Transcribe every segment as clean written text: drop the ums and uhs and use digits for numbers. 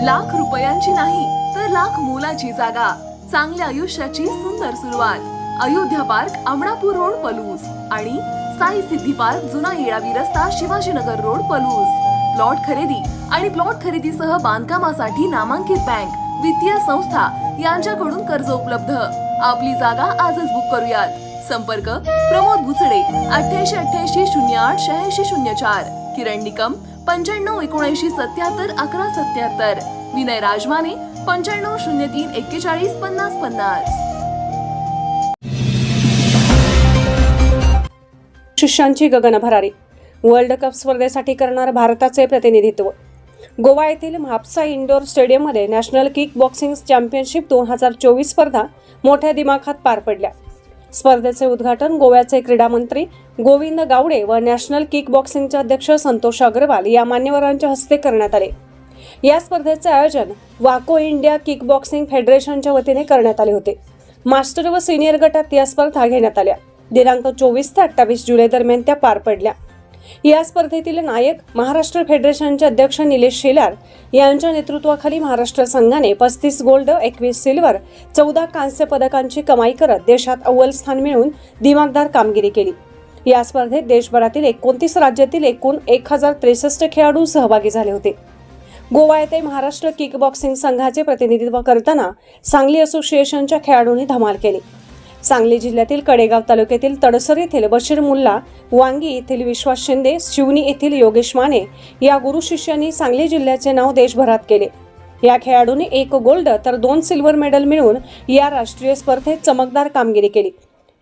लाख रुपयांची नाही तर लाख मोलाची जागा, चांगल्या आयुष्याची सुंदर सुरुवात। अयोध्या पार्क, अमरापूर रोड, पलूस आणि साई सिद्धी पार्क, जुना येळावी रस्ता, शिवाजीनगर रोड, पलूस। प्लॉट खरेदी आणि प्लॉट खरेदीसह बांधकामासाठी नामांकित बँक, वित्तीय संस्था यांच्याकडून कर्ज उपलब्ध। आपली जागा आजच बुक करूयात। संपर्क प्रमोद भुसडे 8888088604, किरण निकम 9579771177, विनय राजमाने 9503415050। शिष्यांची गगन भरारी। वर्ल्ड कप स्पर्धेसाठी करणार भारताचे प्रतिनिधित्व। गोवा येथील म्हापसा इंडोर स्टेडियममध्ये नॅशनल किक बॉक्सिंग चॅम्पियनशिप 2024 स्पर्धा मोठ्या दिमाखात पार पडल्या। स्पर्धेचे उद्घाटन गोव्याचे क्रीडा मंत्री गोविंद गावडे व नॅशनल किक बॉक्सिंगचे अध्यक्ष संतोष अग्रवाल या मान्यवरांच्या हस्ते करण्यात आले। या स्पर्धेचे आयोजन वाको इंडिया किक बॉक्सिंग फेडरेशनच्या वतीने करण्यात आले होते। मास्टर व सिनियर गटात या स्पर्धा घेण्यात आल्या। दिनांक 24 ते 28 जुलै दरम्यान त्या पार पडल्या। या स्पर्धेतील नायक महाराष्ट्र फेडरेशनचे अध्यक्ष निलेश शेलार यांच्या नेतृत्वाखाली महाराष्ट्र संघाने 35 गोल्ड, 21 सिल्वर, 14 कांस्य पदकांची कमाई करत देशात अव्वल स्थान मिळवून दिमागदार कामगिरी केली। या स्पर्धेत देशभरातील 29 राज्यातील एकूण 1063 खेळाडू सहभागी झाले होते। गोवा येथे महाराष्ट्र किक बॉक्सिंग संघाचे प्रतिनिधित्व करताना सांगली असोसिएशनच्या खेळाडूंनी धमाल केली। सांगली जिल्ह्यातील कडेगाव तालुक्यातील तडसर येथील बशीर मुल्ला, वांगी येथील विश्वास शिंदे, शिवनी येथील योगेश माने या गुरु शिष्यांनी सांगली जिल्ह्याचे नाव देशभरात केले। या खेळाडूंनी 1 गोल्ड तर 2 सिल्वर मेडल मिळवून या राष्ट्रीय स्पर्धेत चमकदार कामगिरी केली।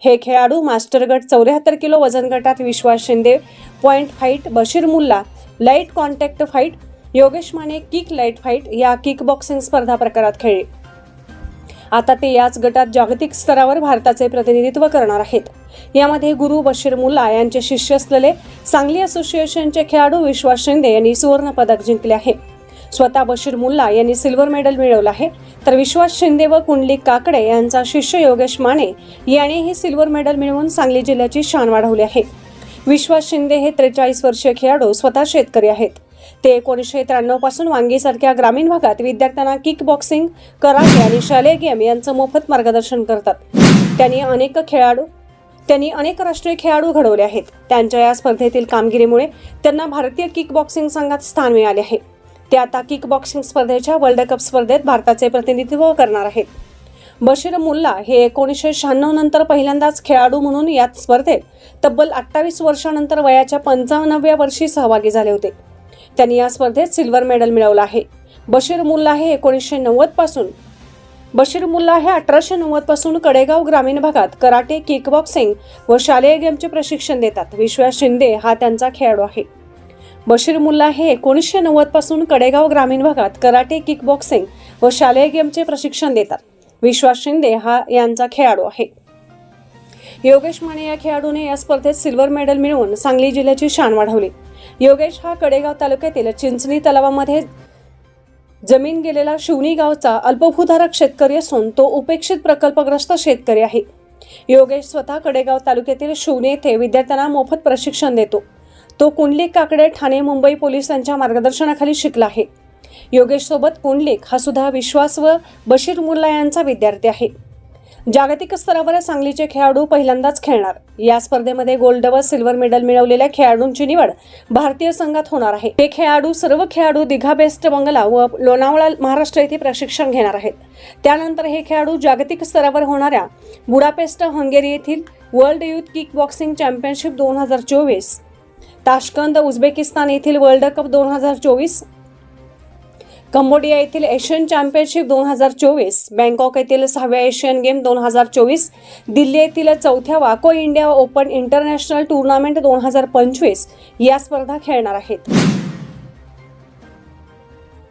हे खेळाडू मास्टर गट 74 किलो वजन गटात Vishwas Shinde point fight, Bashir Mulla light contact fight, Yogesh Mane kick light fight या किक बॉक्सिंग स्पर्धा प्रकारात खेळले। आता ते याच गटात जागतिक स्तरावर भारताचे प्रतिनिधित्व करणार आहेत। यामध्ये गुरु बशीर मुल्ला यांचे शिष्य असलेले सांगली असोसिएशनचे खेळाडू विश्वास शिंदे यांनी सुवर्ण पदक जिंकले आहे। स्वतः बशीर मुल्ला यांनी सिल्वर मेडल मिळवलं आहे, तर विश्वास शिंदे व कुंडलिक काकडे यांचा शिष्य योगेश माने यांनीही सिल्वर मेडल मिळवून सांगली जिल्ह्याची शान वाढवली आहे। विश्वास शिंदे हे 43 वर्षीय खेळाडू स्वतः शेतकरी आहेत। ते 1993 पासून वांगीसारख्या ग्रामीण भागात विद्यार्थ्यांना किक बॉक्सिंग, कराटे आणि शालेय गेम यांचं मोफत मार्गदर्शन करतात। त्यांनी अनेक राष्ट्रीय खेळाडू घडवले आहेत। त्यांच्या या स्पर्धेतील कामगिरीमुळे त्यांना भारतीय किक बॉक्सिंग संघात स्थान मिळाले आहे। ते आता किक बॉक्सिंग स्पर्धेच्या वर्ल्ड कप स्पर्धेत भारताचे प्रतिनिधित्व करणार आहेत। बशीर मुल्ला हे 1996 नंतर पहिल्यांदाच खेळाडू म्हणून या स्पर्धेत तब्बल 28 वर्षांनंतर वयाच्या 55व्या वर्षी सहभागी झाले होते। त्यांनी या स्पर्धेत सिल्वर मेडल मिळवलं आहे। बशीर मुल्ला हे 1890 पासून कडेगाव ग्रामीण भागात कराटे, किक बॉक्सिंग व शालेय गेमचे प्रशिक्षण देतात। विश्वास शिंदे हा त्यांचा खेळाडू आहे। बशीर मुल्ला हे 1990 पासून कडेगाव ग्रामीण भागात कराटे, किक बॉक्सिंग व शालेय गेमचे प्रशिक्षण देतात। विश्वास शिंदे हा यांचा खेळाडू आहे। योगेश माने या खेळाडूने या स्पर्धेत सिल्वर मेडल मिळवून सांगली जिल्ह्याची शान वाढवली। योगेश हा कडेगाव तालुक्यातील चिंचणी तलावामध्ये जमीन गेलेला शिवनी गावचा अल्पभूधारक शेतकरी असून तो उपेक्षित प्रकल्पग्रस्त शेतकरी आहे। योगेश स्वतः कडेगाव तालुक्यातील शिवनी येथे विद्यार्थ्यांना मोफत प्रशिक्षण देतो। तो कुंडलिक काकडे, ठाणे, मुंबई पोलिसांच्या मार्गदर्शनाखाली शिकला आहे। योगेश सोबत कुंडलिक हा सुद्धा विश्वास व बशीर मुल्ला यांचा विद्यार्थी आहे। जागतिक स्तरावर सांगलीचे खेळाडू पहिल्यांदाच खेळणार। या स्पर्धेमध्ये गोल्ड व सिल्वर मेडल मिळवलेल्या खेळाडूंची निवड भारतीय संघात होणार आहे। हे सर्व खेळाडू दिघा बेस्ट बंगला व लोणावळा महाराष्ट्र येथे प्रशिक्षण घेणार आहेत। त्यानंतर हे खेळाडू जागतिक स्तरावर होणाऱ्या बुडापेस्ट हंगेरी येथील world youth kick boxing championship 2024, Tashkent Uzbekistan येथील वर्ल्ड कप 2024, कंबोडिया येथील एशियन चॅम्पियनशिप 2024, बँकॉक येथील 6व्या एशियन गेम 2024, दिल्ली येथील 4थ्या वाको इंडिया ओपन इंटरनॅशनल टूर्नामेंट 2025 या स्पर्धा खेळणार आहेत।